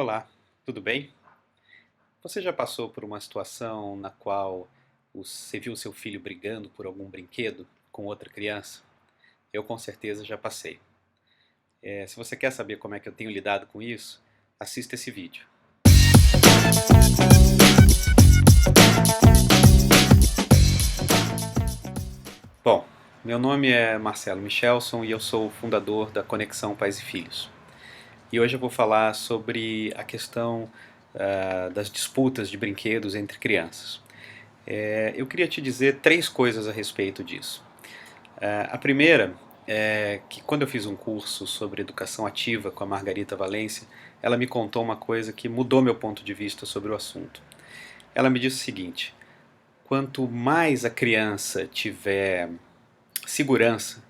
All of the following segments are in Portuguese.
Olá, tudo bem? Você já passou por uma situação na qual você viu seu filho brigando por algum brinquedo com outra criança? Eu com certeza já passei. Se você quer saber como é que eu tenho lidado com isso, assista esse vídeo. Bom, meu nome é Marcelo Michelson e eu sou o fundador da Conexão Pais e Filhos. E hoje eu vou falar sobre a questão das disputas de brinquedos entre crianças. Eu queria te dizer três coisas a respeito disso. A primeira é que quando eu fiz um curso sobre educação ativa com a Margarita Valência, ela me contou uma coisa que mudou meu ponto de vista sobre o assunto. Ela me disse o seguinte: quanto mais a criança tiver segurança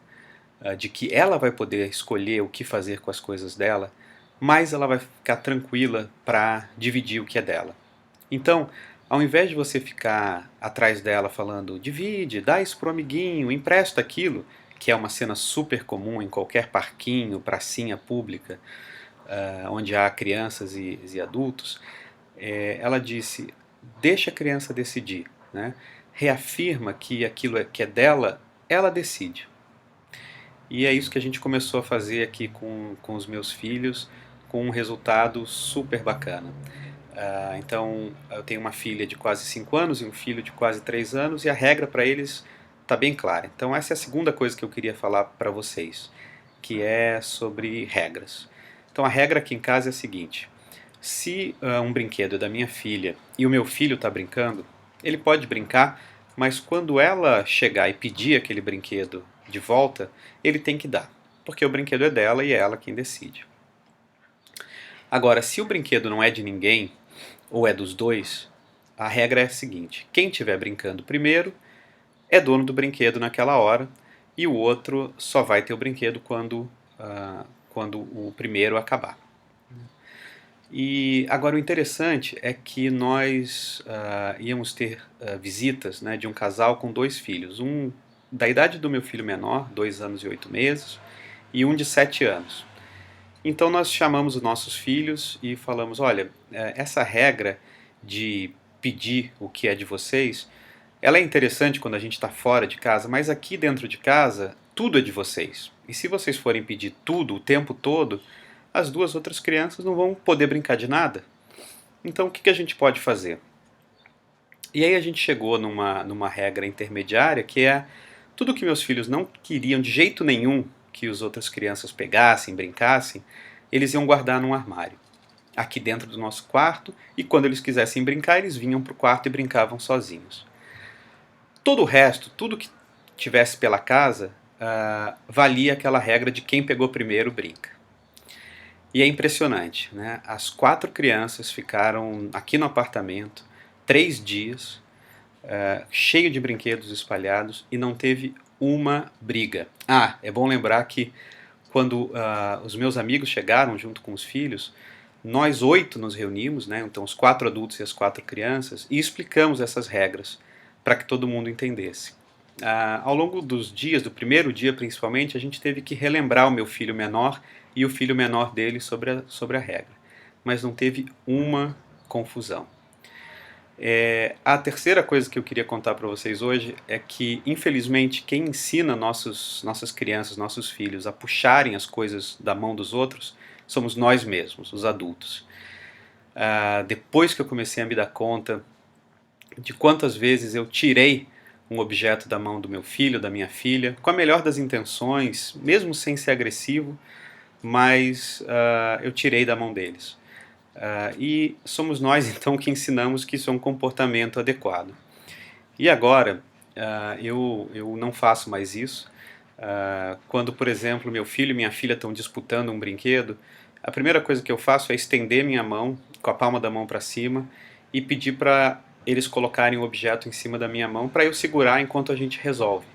de que ela vai poder escolher o que fazer com as coisas dela, mais ela vai ficar tranquila para dividir o que é dela. Então, ao invés de você ficar atrás dela falando divide, dá isso pro amiguinho, empresta aquilo, que é uma cena super comum em qualquer parquinho, pracinha pública, onde há crianças e adultos, ela disse, deixa a criança decidir, né? Reafirma que aquilo que é dela, ela decide. E é isso que a gente começou a fazer aqui com os meus filhos, com um resultado super bacana. Então, eu tenho uma filha de quase 5 anos e um filho de quase 3 anos, e a regra para eles está bem clara. Então, essa é a segunda coisa que eu queria falar para vocês, que é sobre regras. Então, a regra aqui em casa é a seguinte: se um brinquedo é da minha filha e o meu filho está brincando, ele pode brincar, mas quando ela chegar e pedir aquele brinquedo de volta, ele tem que dar, porque o brinquedo é dela e é ela quem decide. Agora, se o brinquedo não é de ninguém, ou é dos dois, a regra é a seguinte: quem estiver brincando primeiro é dono do brinquedo naquela hora, e o outro só vai ter o brinquedo quando o primeiro acabar. E agora o interessante é que nós íamos ter visitas, né, de um casal com 2 filhos, um da idade do meu filho menor, 2 anos e 8 meses, e um de 7 anos. Então nós chamamos os nossos filhos e falamos, olha, essa regra de pedir o que é de vocês, ela é interessante quando a gente está fora de casa, mas aqui dentro de casa tudo é de vocês. E se vocês forem pedir tudo o tempo todo, as duas outras crianças não vão poder brincar de nada. Então o que a gente pode fazer? E aí a gente chegou numa regra intermediária que é tudo que meus filhos não queriam de jeito nenhum que as outras crianças pegassem, brincassem, eles iam guardar num armário, aqui dentro do nosso quarto, e quando eles quisessem brincar, eles vinham para o quarto e brincavam sozinhos. Todo o resto, tudo que tivesse pela casa, valia aquela regra de quem pegou primeiro brinca. E é impressionante, né? As 4 crianças ficaram aqui no apartamento 3 dias, cheio de brinquedos espalhados, e não teve uma briga. É bom lembrar que quando os meus amigos chegaram junto com os filhos, nós 8 nos reunimos, né? Então os 4 adultos e as 4 crianças, e explicamos essas regras para que todo mundo entendesse. Ao longo dos dias, do primeiro dia principalmente, a gente teve que relembrar o meu filho menor e o filho menor dele sobre a regra. Mas não teve uma confusão. A terceira coisa que eu queria contar para vocês hoje é que, infelizmente, quem ensina nossas crianças, nossos filhos a puxarem as coisas da mão dos outros somos nós mesmos, os adultos. Depois que eu comecei a me dar conta de quantas vezes eu tirei um objeto da mão do meu filho, da minha filha, com a melhor das intenções, mesmo sem ser agressivo, mas eu tirei da mão deles. E somos nós então que ensinamos que isso é um comportamento adequado. E agora eu não faço mais isso. Quando, por exemplo, meu filho e minha filha estão disputando um brinquedo, a primeira coisa que eu faço é estender minha mão, com a palma da mão para cima, e pedir para eles colocarem o objeto em cima da minha mão para eu segurar enquanto a gente resolve.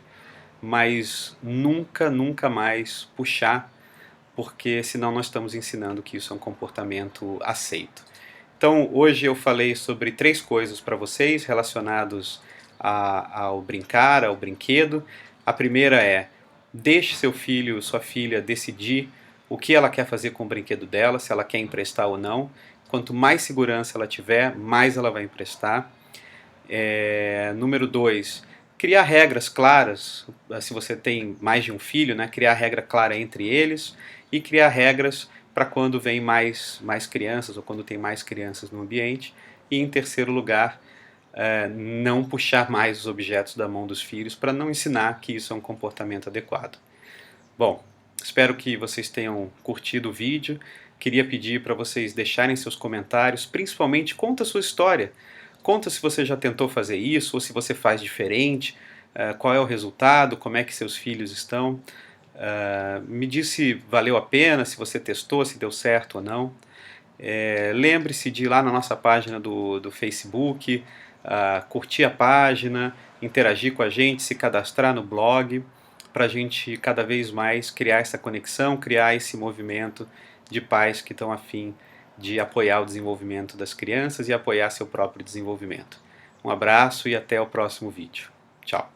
Mas nunca, nunca mais puxar, porque senão nós estamos ensinando que isso é um comportamento aceito. Então hoje eu falei sobre 3 coisas para vocês relacionados ao brincar, ao brinquedo. A primeira é: deixe seu filho, sua filha decidir o que ela quer fazer com o brinquedo dela, se ela quer emprestar ou não. Quanto mais segurança ela tiver, mais ela vai emprestar. Número 2, criar regras claras. Se você tem mais de um filho, né, criar regra clara entre eles e criar regras para quando vem mais crianças ou quando tem mais crianças no ambiente. E em terceiro lugar, não puxar mais os objetos da mão dos filhos para não ensinar que isso é um comportamento adequado. Bom, espero que vocês tenham curtido o vídeo. Queria pedir para vocês deixarem seus comentários, principalmente conta a sua história. Conta se você já tentou fazer isso ou se você faz diferente, qual é o resultado, como é que seus filhos estão. Me diz se valeu a pena, se você testou, se deu certo ou não. Lembre-se de ir lá na nossa página do Facebook, curtir a página, interagir com a gente, se cadastrar no blog, para a gente cada vez mais criar essa conexão, criar esse movimento de pais que estão a fim de apoiar o desenvolvimento das crianças e apoiar seu próprio desenvolvimento. Um abraço e até o próximo vídeo. Tchau!